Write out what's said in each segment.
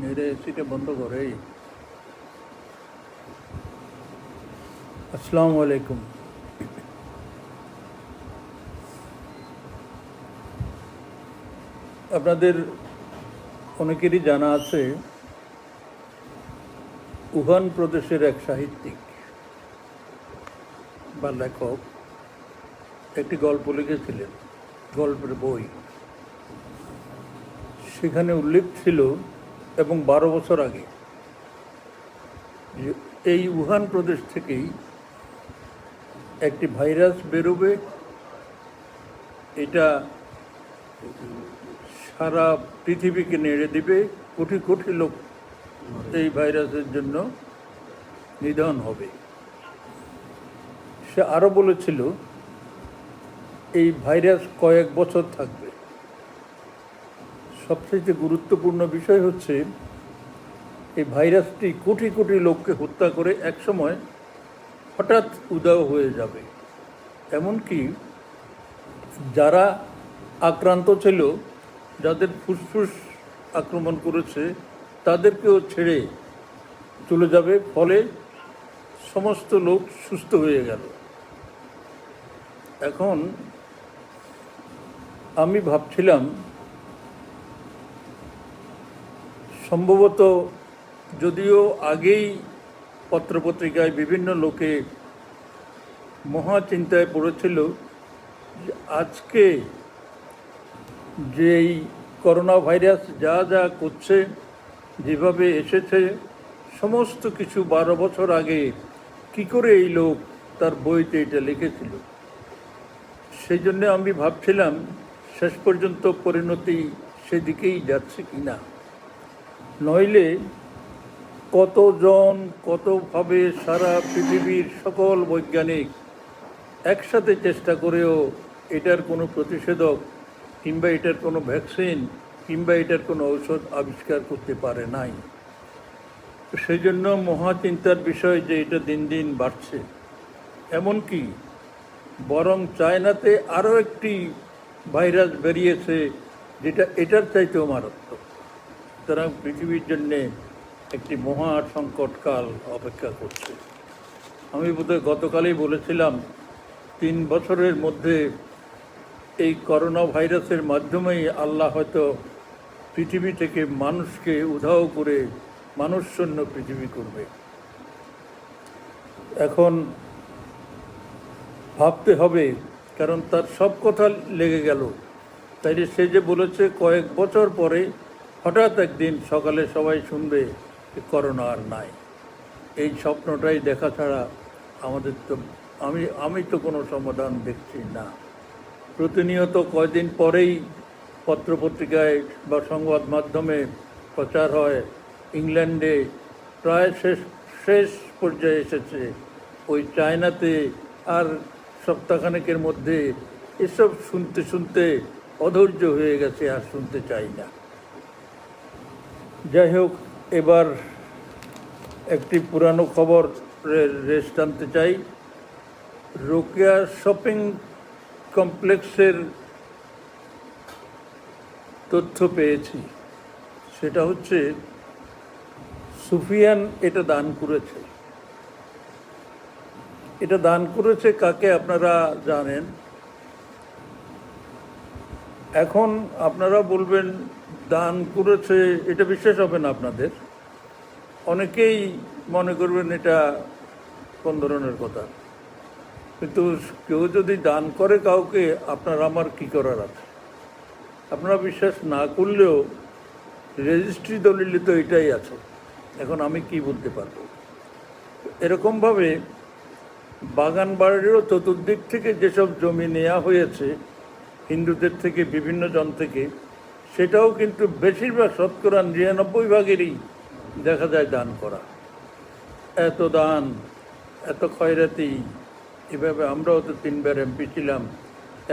मेरे एसीটা বন্ধ করে। আসসালামু আলাইকুম। আপনাদের অনেকেরই জানা আছে উহান প্রদেশের এক সাহিত্যিক বা লেখক একটি গল্প লিখেছিলেন, গল্পের বই। সেখানে উল্লেখ ছিল এবং 12 বছর আগে যে এই উহান প্রদেশ থেকেই একটি ভাইরাস বেরোবে, এটা সারা পৃথিবীকে নেড়ে দিবে, কোটি কোটি লোক এই ভাইরাসের জন্য নিধন হবে। সে আরও বলেছিল এই ভাইরাস কয়েক বছর থাকবে। সবচেয়ে গুরুত্বপূর্ণ বিষয় হচ্ছে এই ভাইরাসটি কোটি কোটি লোককে হত্যা করে একসময় হঠাৎ উধাও হয়ে যাবে। এমনকি যারা আক্রান্ত ছিল, যাদের ফুসফুস আক্রমণ করেছে, তাদেরকেও ছেড়ে চলে যাবে, ফলে সমস্ত লোক সুস্থ হয়ে গেল। এখন আমি ভাবছিলাম সম্ভবত, যদিও আগেই পত্রপত্রিকায় বিভিন্ন লোকে মহা চিন্তায় পড়েছিল যে আজকে যেই করোনা ভাইরাস যা যা করছে, যেভাবে এসেছে, সমস্ত কিছু 12 বছর আগে কি করে এই লোক তার বইতে এটা লিখেছিল। সেই জন্য আমি ভাবছিলাম শেষ পর্যন্ত পরিণতি সেদিকেই যাচ্ছে কি না। নইলে কতজন কতভাবে সারা পৃথিবীর সকল বৈজ্ঞানিক একসাথে চেষ্টা করেও এটার কোনো প্রতিষেধক কিংবা এটার কোনো ভ্যাকসিন কিংবা এটার কোনো ঔষধ আবিষ্কার করতে পারে নাই। সেই জন্য মহাচিন্তার বিষয় যে এটা দিন দিন বাড়ছে। এমনকি বরং চায়নাতে আরও একটি ভাইরাস বেরিয়েছে যেটা এটার চাইতেও মারাত্মক। সুতরাং পৃথিবীর জন্যে একটি মহা সংকটকাল অপেক্ষা করছে। আমি বোধহয় গতকালই বলেছিলাম 3 বছরের মধ্যে এই করোনা ভাইরাসের মাধ্যমেই আল্লাহ হয়তো পৃথিবী থেকে মানুষকে উধাও করে মানুষশূন্য পৃথিবী করবে। এখন ভাবতে হবে, কারণ তার সব কথা লেগে গেল। তাইলে সে যে বলেছে কয়েক বছর পরে হঠাৎ একদিন সকালে সবাই শুনবে যে করোনা আর নাই। এই স্বপ্নটাই দেখা ছাড়া আমাদের তো আমি তো কোনো সমাধান দেখছি না। প্রতিনিয়ত কয়দিন পরেই পত্রপত্রিকায় বা সংবাদ মাধ্যমে প্রচার হয় ইংল্যান্ডে প্রায় শেষ পর্যায়ে এসেছে, ওই চায়নাতে আর সপ্তাহখানেকের মধ্যে। এসব শুনতে শুনতে অধৈর্য হয়ে গেছে, আর শুনতে চাই না। যাই হোক, এবার একটি পুরানো খবরের রেশ টানতে চাই। রোকেয়া শপিং কমপ্লেক্সের তথ্য পেয়েছি। সেটা হচ্ছে সুফিয়ান এটা দান করেছে। এটা দান করেছে কাকে আপনারা জানেন। এখন আপনারা বলবেন দান করেছে, এটা বিশ্বাস হবে না আপনাদের। অনেকেই মনে করবেন এটা কোন ধরনের কথা। কিন্তু কেউ যদি দান করে কাউকে, আপনার আমার কি করার আছে? আপনারা বিশ্বাস না করলেও রেজিস্ট্রি দলিলে তো এটাই আছে। এখন আমি কি বলতে পারবো? এরকমভাবে বাগান বাড়িরও চতুর্দিক থেকে যেসব জমি নেওয়া হয়েছে হিন্দুদের থেকে, বিভিন্ন জন থেকে, সেটাও কিন্তু বেশিরভাগ, শতকরা 99 ভাগেরই দেখা যায় দান করা। এত দান, এত খয়রাতি, এভাবে আমরাও তো 3বার এমপি ছিলাম,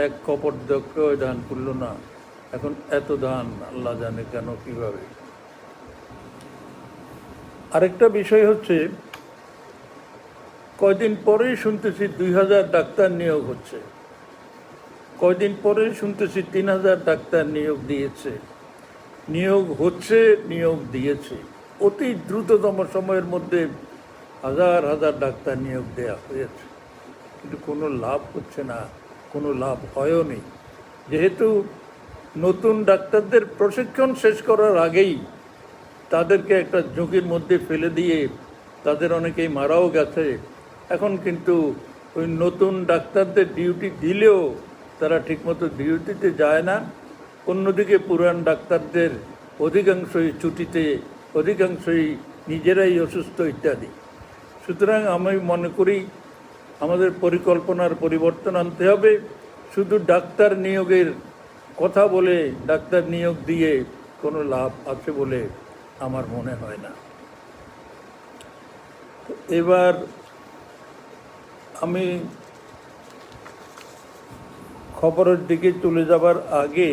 এক কপর্দকেও দান করলো না। এখন এত দান আল্লাহ জানে কেন, কীভাবে। আরেকটা বিষয় হচ্ছে, কয়দিন পরেই শুনতেছি 2000 ডাক্তার নিয়োগ হচ্ছে। কয়দিন পরে শুনতেছি 3,000 ডাক্তার নিয়োগ দিয়েছে, নিয়োগ হচ্ছে, নিয়োগ দিয়েছে। অতি দ্রুততম সময়ের মধ্যে হাজার হাজার ডাক্তার নিয়োগ দেওয়া হয়েছে, কিন্তু কোনো লাভ হচ্ছে না, কোনো লাভ হয়ও নি। যেহেতু নতুন ডাক্তারদের প্রশিক্ষণ শেষ করার আগেই তাদেরকে একটা ঝুঁকির মধ্যে ফেলে দিয়ে তাদের অনেকেই মারাও গেছে। এখন কিন্তু ওই নতুন ডাক্তারদের ডিউটি দিলেও তারা ঠিকমতো ডিউটিতে যায় না। অন্যদিকে পুরান ডাক্তারদের অধিকাংশই ছুটিতে, অধিকাংশই নিজেরাই অসুস্থ ইত্যাদি। সুতরাং আমি মনে করি আমাদের পরিকল্পনার পরিবর্তন আনতে হবে। শুধু ডাক্তার নিয়োগের কথা বলে ডাক্তার নিয়োগ দিয়ে কোনো লাভ আছে বলে আমার মনে হয় না। এবার আমি খবরের দিকে চলে যাবার আগে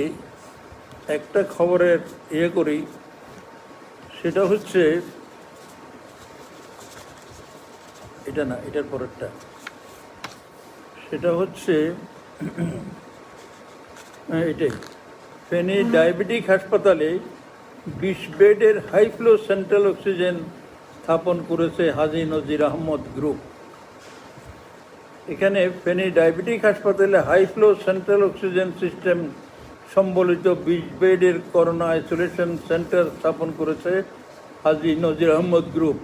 একটা খবরের করি, সেটা হচ্ছে এটা না, এটার পরেরটা। সেটা হচ্ছে এটাই, ফেনী ডায়াবেটিক হাসপাতালে 20 বেডের হাই ফ্লো সেন্ট্রাল অক্সিজেন স্থাপন করেছে হাজী নজির আহমদ গ্রুপ। এখানে ফেনী ডায়াবেটিক হাসপাতালে high flow central oxygen system সম্বলিত 20 বেডের করোনা আইসোলেশন সেন্টার স্থাপন করেছে হাজী নজির আহমদ গ্রুপ।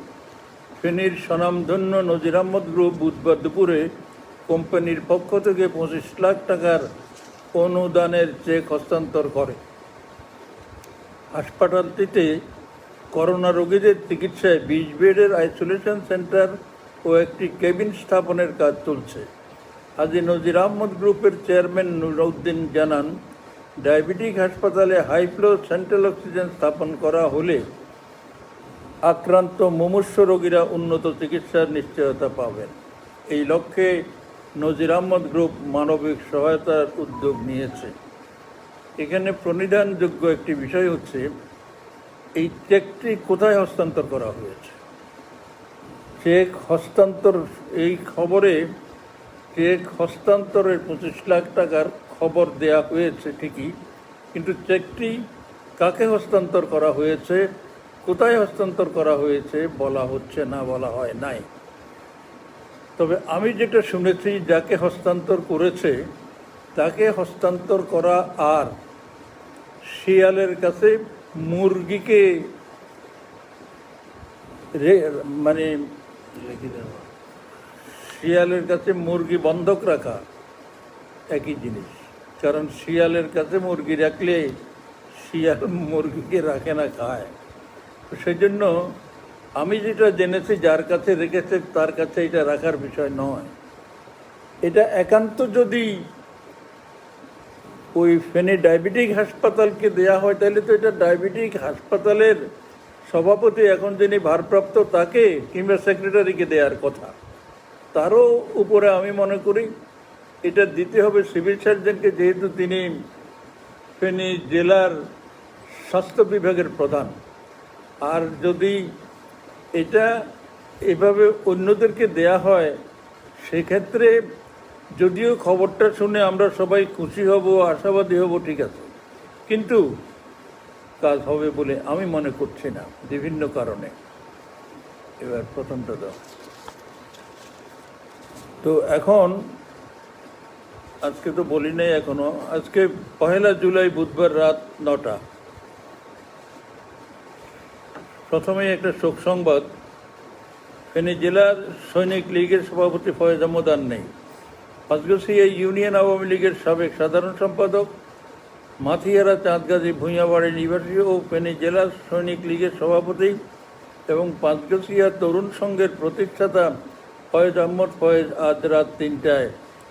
ফেনীর স্বনামধন্য নজির আহমদ গ্রুপ বুধবার দুপুরে কোম্পানির পক্ষ থেকে 25 লাখ টাকার অনুদানের চেক হস্তান্তর করে। হাসপাতালটিতে করোনা রোগীদের চিকিৎসায় 20 বেডের আইসোলেশন সেন্টার ও একটি কেবিন স্থাপনের কাজ চলছে। হাজী নজির আহমদ গ্রুপের চেয়ারম্যান নুরউদ্দিন জানান, ডায়াবেটিক হাসপাতালে হাই ফ্লো সেন্ট্রাল অক্সিজেন স্থাপন করা হলে আক্রান্ত মুমূর্ষু রোগীরা উন্নত চিকিৎসার নিশ্চয়তা পাবেন। এই লক্ষ্যে নজির আহমদ গ্রুপ মানবিক সহায়তার উদ্যোগ নিয়েছে। এখানে প্রণিধানযোগ্য একটি বিষয় হচ্ছে এই চেকটি কোথায় হস্তান্তর করা হয়েছে। চেক হস্তান্তর, এই খবরে চেক হস্তান্তরের 25 লাখ টাকার খবর দেয়া হয়েছে ঠিকই, কিন্তু চেকটি কাকে হস্তান্তর করা হয়েছে, কোথায় হস্তান্তর করা হয়েছে বলা হচ্ছে না, বলা হয় নাই। তবে আমি যেটা শুনেছি, যাকে হস্তান্তর করেছে তাকে হস্তান্তর করা আর শিয়ালের কাছে মুরগিকে মানে শিয়ালের কাছে মুরগি বন্ধক রাখা একই জিনিস। কারণ শিয়ালের কাছে মুরগি রাখলে শিয়াল মুরগিকে রাখে না, খায়। সেই জন্য আমি যেটা জেনেছি, যার কাছে রেখেছে তার কাছে এটা রাখার বিষয় নয়। এটা একান্ত যদি ওই ফেনী ডায়াবেটিক হাসপাতালকে দেয়া হয়, তাহলে তো এটা ডায়াবেটিক হাসপাতালের সভাপতি, এখন যিনি ভারপ্রাপ্ত, তাকে কিংবা সেক্রেটারিকে দেওয়ার কথা। তারও উপরে আমি মনে করি এটা দিতে হবে সিভিল সার্জনকে, যেহেতু তিনি ফেনী জেলার স্বাস্থ্য বিভাগের প্রধান। আর যদি এটা এভাবে অন্যদেরকে দেয়া হয়, সেক্ষেত্রে যদিও খবরটা শুনে আমরা সবাই খুশি হব, আশাবাদী হব, ঠিক আছে, কিন্তু কাজ হবে বলে আমি মনে করছি না, বিভিন্ন কারণে। এবার প্রথমটা দাও। তো এখন আজকে তো বলি নাই এখনো, আজকে 1 জুলাই বুধবার রাত 9টা। প্রথমেই একটা শোক সংবাদ, ফেনী জেলার সৈনিক লীগের সভাপতি ফয়েজ আহমদ আর নেই। পাঁচগাছিয়া ইউনিয়ন আওয়ামী লীগের সাবেক সাধারণ সম্পাদক, মাথিয়ারা চাঁদগাজী ভূঁইয়াবাড়ি নিবাসী ও ফেনী জেলার সৈনিক লীগের সভাপতি এবং পাঁচগাছিয়া তরুণ সংঘের প্রতিষ্ঠাতা ফয়েজ আহমদ ফয়েজ আজ রাত 3টায়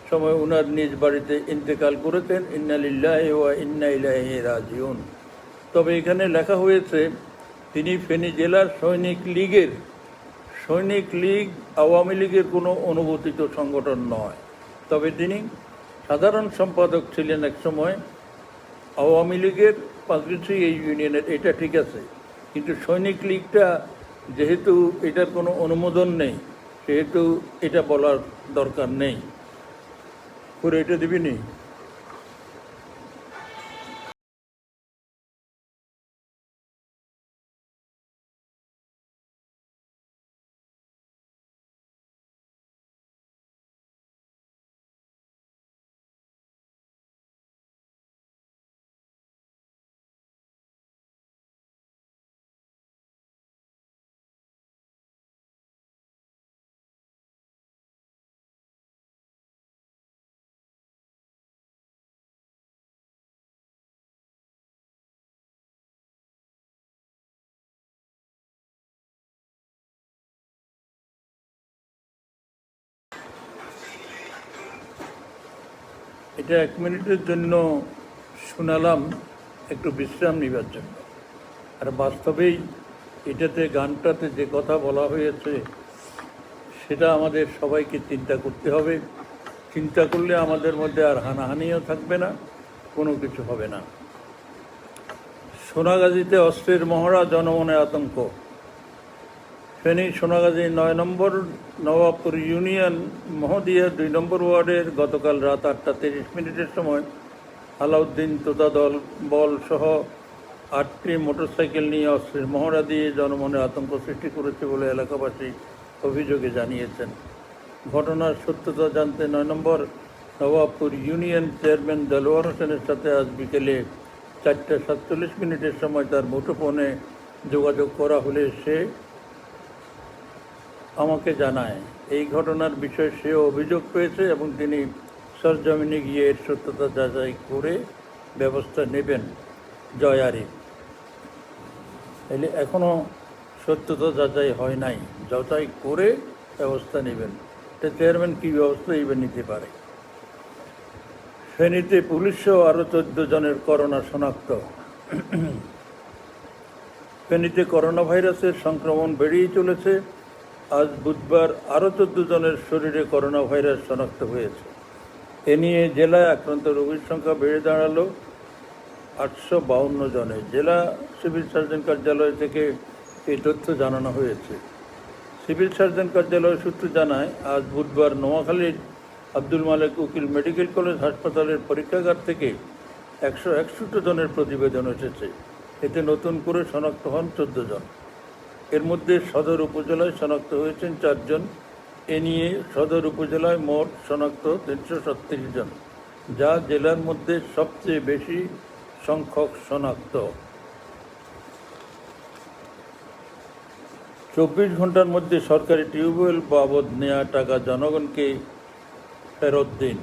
সময় উনার নিজ বাড়িতে ইন্তেকাল করেছেন। ইন্না লিল্লাহি ওয়া ইন্না ইলাইহি রাজিউন। তবে এখানে লেখা হয়েছে তিনি ফেনী জেলার সৈনিক লীগ আওয়ামী লীগের কোনো অনুমোদিত সংগঠন নয়। তবে তিনি সাধারণ সম্পাদক ছিলেন এক সময় আওয়ামী লীগের পাঁচগাছিয়া এই ইউনিয়নের, এটা ঠিক আছে, কিন্তু সৈনিক লীগটা যেহেতু এটার কোনো অনুমোদন নেই, সেহেতু এটা বলার দরকার নেই। করে এটা দিবি নি এটা 1 মিনিটের জন্য শোনালাম, একটু বিশ্রাম নেবার জন্য। আর বাস্তবেই এটাতে, গানটাতে যে কথা বলা হয়েছে সেটা আমাদের সবাইকে চিন্তা করতে হবে। চিন্তা করলে আমাদের মধ্যে আর হানাহানিও থাকবে না, কোনো কিছু হবে না। সোনাগাজীতে অস্ত্রের মহড়া, জনমনে আতঙ্ক। ফেনী সোনাগাজী 9 নম্বর নবাবপুর ইউনিয়ন মহদিয়া 2 নম্বর ওয়ার্ডের গতকাল রাত 8:30 সময় আলাউদ্দিন তোতা দল বল সহ 8টি মোটরসাইকেল নিয়ে অস্ত্রের মহড়া দিয়ে জনমনে আতঙ্ক সৃষ্টি করেছে বলে এলাকাবাসী অভিযোগে জানিয়েছেন। ঘটনার সত্যতা জানতে 9 নম্বর নবাবপুর ইউনিয়ন চেয়ারম্যান দেলোয়ার হোসেনের সাথে আজ বিকেলে 4:47 সময় তার মুঠোফোনে যোগাযোগ করা হলে সে আমাকে জানায় এই ঘটনার বিষয়ে সেও অভিযোগ পেয়েছে এবং তিনি সরজমিনে গিয়ে এর সত্যতা যাচাই করে ব্যবস্থা নেবেন। জয় আরিফ। এলে এখনও সত্যতা যাচাই হয় নাই, যাচাই করে ব্যবস্থা নেবেন। এটা চেয়ারম্যান কী ব্যবস্থা এবার নিতে পারে। ফেনীতে পুলিশসহ আরও 14 জনের করোনা শনাক্ত। ফেনীতে করোনা ভাইরাসের সংক্রমণ বেড়েই চলেছে। আজ বুধবার আরও 14 জনের শরীরে করোনা ভাইরাস শনাক্ত হয়েছে। এ নিয়ে জেলায় আক্রান্ত রোগীর সংখ্যা বেড়ে দাঁড়ালো 852 জনে। জেলা সিভিল সার্জন কার্যালয় থেকে এই তথ্য জানানো হয়েছে। সিভিল সার্জন কার্যালয় সূত্র জানায়, আজ বুধবার নোয়াখালীর আব্দুল মালেক উকিল মেডিকেল কলেজ হাসপাতালের পরীক্ষাগার থেকে 161 জনের প্রতিবেদন এসেছে। এতে নতুন করে শনাক্ত হন 14 জন। এর মধ্যে সদর উপজেলায় শনাক্ত হয়েছেন 4 জন। এ নিয়ে সদর উপজেলায় মোট শনাক্ত 337 জন, যা জেলার মধ্যে সবচেয়ে বেশি সংখ্যক শনাক্ত। 24 ঘন্টার মধ্যে সরকারি টিউবওয়েল বাবদ নেওয়া টাকা জনগণকে ফেরত দিন।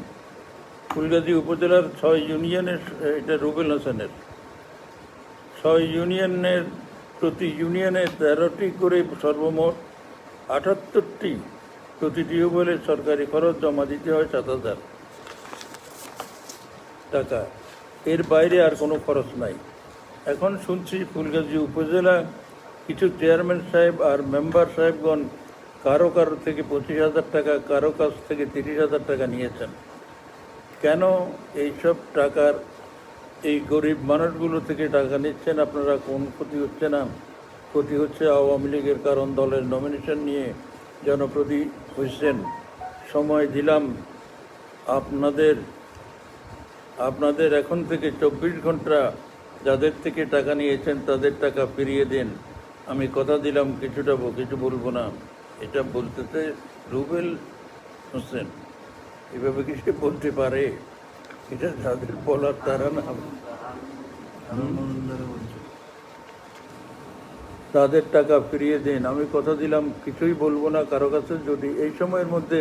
ফুলগাজী উপজেলার 6 ইউনিয়নের, এটা রুবেল হোসেনের, 6 ইউনিয়নের প্রতি ইউনিয়নে 13টি করে সর্বমোট 78টি প্রতি টিউবওয়েলের সরকারি খরচ জমা দিতে হয় 7,000 টাকা। এর বাইরে আর কোনো খরচ নাই। এখন শুনছি ফুলগাজী উপজেলা কিছু চেয়ারম্যান সাহেব আর মেম্বার সাহেবগণ কারো থেকে 25,000 টাকা, কারো কাছ থেকে 30,000 টাকা নিয়েছেন। কেন এইসব টাকার, এই গরিব মানুষগুলো থেকে টাকা নিচ্ছেন আপনারা? কোন ক্ষতি হচ্ছে না? ক্ষতি হচ্ছে আওয়ামী লীগের, কারণ দলের নমিনেশন নিয়ে জনপ্রতি হয়েছেন। সময় দিলাম আপনাদের এখন থেকে 24 ঘন্টা যাদের থেকে টাকা নিয়েছেন তাদের টাকা ফিরিয়ে দেন। আমি কথা দিলাম কিছু বলবো না। এটা বলতেছে রুবেল হোসেন। এভাবে কি সে বলতে পারে? এটা যাদের বলার তারা না, তাদের টাকা ফিরিয়ে দেন। আমি কথা দিলাম কিছুই বলবো না কারো কাছে, যদি এই সময়ের মধ্যে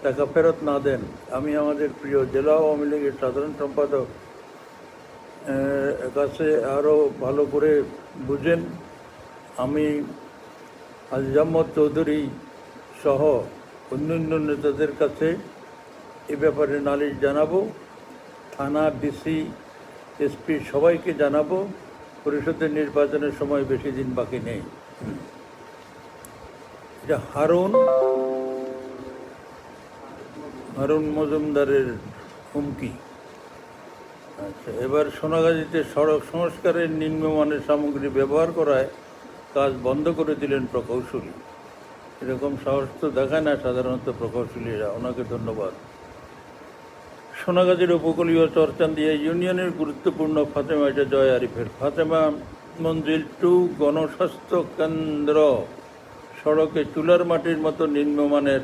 টাকা ফেরত না দেন। আমি আমাদের প্রিয় জেলা আওয়ামী লীগের সাধারণ সম্পাদক কাছে আরও ভালো করে বুঝেন। আমি আজিজাম্মদ চৌধুরী সহ অন্যান্য নেতাদের কাছে এ ব্যাপারে নালিশ জানাবো। থানা, ডিসি, এসপি সবাইকে জানাবো। পরিষদের নির্বাচনের সময় বেশি দিন বাকি নেই। এটা হারুন মজুমদারের হুমকি। আচ্ছা, এবার সোনাগাজীতে সড়ক সংস্কারের নিম্নমানের সামগ্রী ব্যবহার করায় কাজ বন্ধ করে দিলেন প্রকৌশলী। এরকম সাহস তো দেখায় না সাধারণত প্রকৌশলীরা, ওনাকে ধন্যবাদ। সোনাগাজীর উপকূলীয় চরচান্দিয়া ইউনিয়নের গুরুত্বপূর্ণ ফাতেমা, এটা জয় আরিফের, ফাতেমা মঞ্জিল 2 গণস্বাস্থ্য কেন্দ্র সড়কে চুলার মাটির মতো নিম্নমানের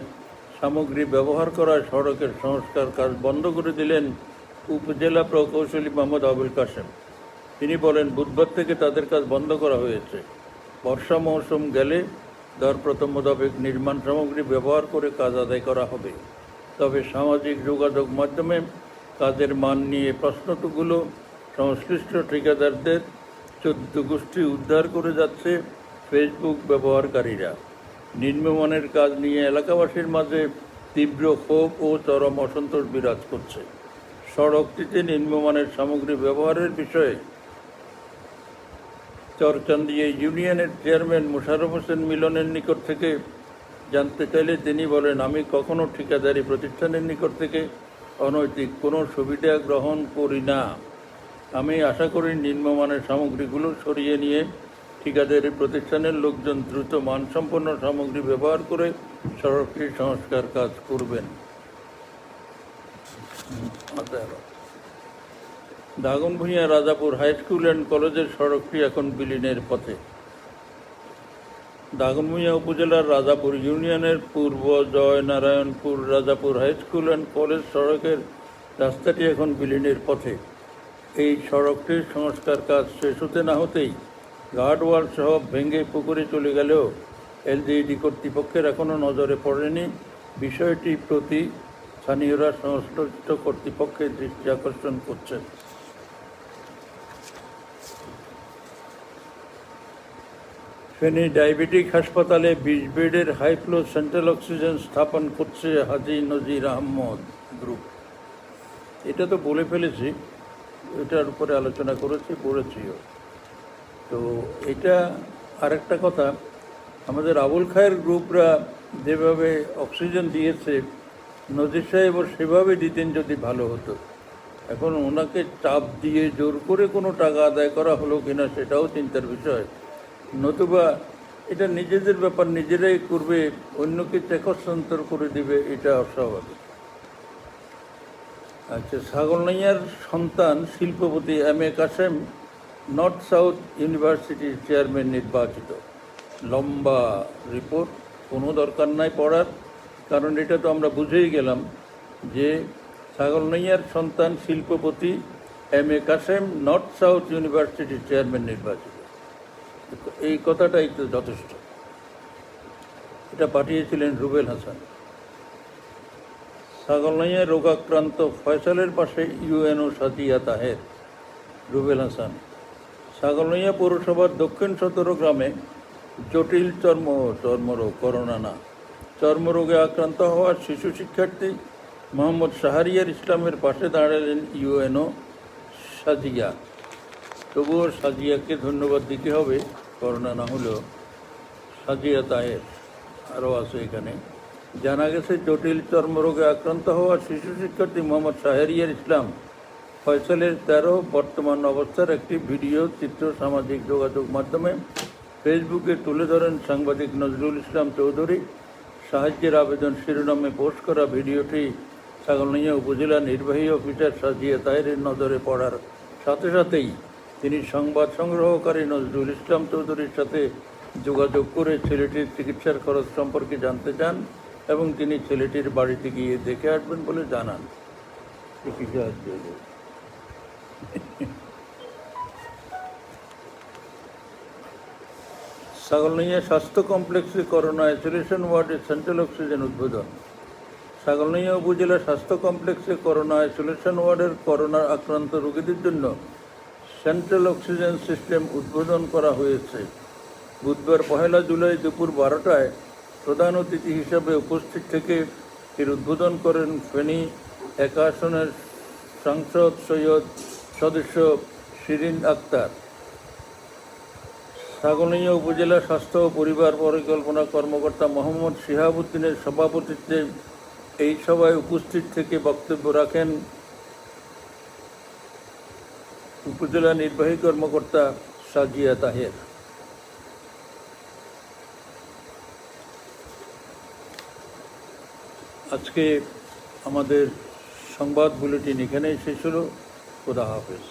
সামগ্রী ব্যবহার করায় সড়কের সংস্কার কাজ বন্ধ করে দিলেন উপজেলা প্রকৌশলী মোহাম্মদ আবুল কাশেম। তিনি বলেন, বুধবার থেকে তাদের কাজ বন্ধ করা হয়েছে। বর্ষা মৌসুম গেলে দরপত্র মোতাবেক নির্মাণ সামগ্রী ব্যবহার করে কাজ আদায় করা হবে। তবে সামাজিক যোগাযোগ মাধ্যমে কাজের মান নিয়ে প্রশ্নগুলো সংশ্লিষ্ট ঠিকাদারদের 14 গোষ্ঠী উদ্ধার করে যাচ্ছে ফেসবুক ব্যবহারকারীরা। নিম্নমানের কাজ নিয়ে এলাকাবাসীর মাঝে তীব্র ক্ষোভ ও চরম অসন্তোষ বিরাজ করছে। সড়কটিতে নিম্নমানের সামগ্রী ব্যবহারের বিষয়ে চরচান্দিয়া ইউনিয়নের চেয়ারম্যান মোশাররফ হোসেন মিলনের নিকট থেকে জানতে চাইলে তিনি বলেন, আমি কখনো ঠিকাদারি প্রতিষ্ঠানের নিকট থেকে অনৈতিক কোনো সুবিধা গ্রহণ করি না। আমি আশা করি নিম্নমানের সামগ্রীগুলো সরিয়ে নিয়ে ঠিকাদারি প্রতিষ্ঠানের লোকজন দ্রুত মানসম্পন্ন সামগ্রী ব্যবহার করে সড়কটির সংস্কার কাজ করবেন। Daganbhuiyan Rajapur high school and কলেজের সড়কটি এখন বিলীনের পথে। দাগনভূঞা উপজেলার রাজাপুর ইউনিয়নের পূর্ব Joynarayanpur Rajapur high school and college সড়কের রাস্তাটি এখন বিলীনের পথে। এই সড়কটির সংস্কার কাজ শেষ হতে না হতেই গার্ডওয়াল সহ ভেঙে পুকুরে চলে গেলেও এলজিইডি কর্তৃপক্ষের এখনও নজরে পড়েনি। বিষয়টি প্রতি স্থানীয়রা সংশ্লিষ্ট কর্তৃপক্ষের দৃষ্টি আকর্ষণ করছেন। ফেনী ডায়াবেটিক হাসপাতালে 20 বেডের হাইফ্লো সেন্ট্রাল অক্সিজেন স্থাপন করছে হাজী নজির আহমদ গ্রুপ। এটা তো বলে ফেলেছি, এটার উপরে আলোচনা করেছি, পড়েছিও। তো এটা আরেকটা কথা, আমাদের আবুল খায়ের গ্রুপরা যেভাবে অক্সিজেন দিয়েছে, নজির সাহেবও সেভাবে দিতেন যদি ভালো হতো। এখন ওনাকে চাপ দিয়ে জোর করে কোনো টাকা আদায় করা হলো কিনা সেটাও চিন্তার বিষয়। নতুবা এটা নিজেদের ব্যাপার, নিজেরাই করবে, অন্যকে চেক হস্তান্তর করে দিবে, এটা অস্বাভাবিক। আচ্ছা, ছাগলনাইয়ার সন্তান শিল্পপতি এম.এ. কাসেম নর্থ সাউথ ইউনিভার্সিটির চেয়ারম্যান নির্বাচিত। লম্বা রিপোর্ট, কোনো দরকার নাই পড়ার, কারণ এটা তো আমরা বুঝেই গেলাম যে ছাগলনাইয়ার সন্তান শিল্পপতি এম.এ. কাসেম নর্থ সাউথ ইউনিভার্সিটির চেয়ারম্যান নির্বাচিত। এই কথাটাই তো যথেষ্ট। এটা পাঠিয়েছিলেন রুবেল হাসান। ছাগলনাইয়ায় রোগাক্রান্ত ফয়সালের পাশে ইউএনও সাজিয়া তাহের। রুবেল হাসান। ছাগলনাইয়া পৌরসভার দক্ষিণ সতেরো গ্রামে জটিল চর্মরোগ, করোনা না, চর্মরোগে আক্রান্ত হওয়া শিশু শিক্ষার্থী মোহাম্মদ শাহরিয়ার ইসলামের পাশে দাঁড়ালেন ইউএনও সাজিয়া। তবুও সাজিয়াকে ধন্যবাদ দিতে হবে, করোনা না হলেও। সাজিয়া তাহের আরও আছে এখানে। জানা গেছে, জটিল চর্মরোগে আক্রান্ত হওয়া শিশু শিক্ষার্থী মোহাম্মদ শাহরিয়ার ইসলাম ফয়সালের 13 বর্তমান অবস্থার একটি ভিডিও চিত্র সামাজিক যোগাযোগ মাধ্যমে ফেসবুকে তুলে ধরেন সাংবাদিক নজরুল ইসলাম চৌধুরী। সাহায্যের আবেদন শিরোনামে পোস্ট করা ভিডিওটি ছাগলনাইয়া উপজেলা নির্বাহী অফিসার সাজিয়া তাহেরের নজরে পড়ার সাথে সাথেই তিনি সংবাদ সংগ্রহকারী নজরুল ইসলাম চৌধুরীর সাথে যোগাযোগ করে ছেলেটির চিকিৎসার খরচ সম্পর্কে জানতে চান এবং তিনি ছেলেটির বাড়িতে গিয়ে দেখে আসবেন বলে জানান। ছাগলনাইয়া স্বাস্থ্য কমপ্লেক্সে করোনা আইসোলেশন ওয়ার্ডে সেন্ট্রাল অক্সিজেন উদ্বোধন। ছাগলনাইয়া উপজেলা স্বাস্থ্য কমপ্লেক্সে করোনা আইসোলেশন ওয়ার্ডের করোনা আক্রান্ত রোগীদের জন্য সেন্ট্রাল অক্সিজেন সিস্টেম উদ্বোধন করা হয়েছে। বুধবার 1 জুলাই দুপুর 12টায় প্রধান অতিথি হিসাবে উপস্থিত থেকে এর উদ্বোধন করেন ফেনী 1 আসনের সংসদ সদস্য শিরিন আক্তার। ছাগলনাইয়া উপজেলা স্বাস্থ্য ও পরিবার পরিকল্পনা কর্মকর্তা মোহাম্মদ শিহাব উদ্দিনের সভাপতিত্বে এই সভায় উপস্থিত থেকে বক্তব্য রাখেন উপজেলা নির্বাহী কর্মকর্তা সাজিয়া তাহের। আজকে আমাদের সংবাদ বুলেটিন এখানেই শেষ হলো। খোদা হাফেজ।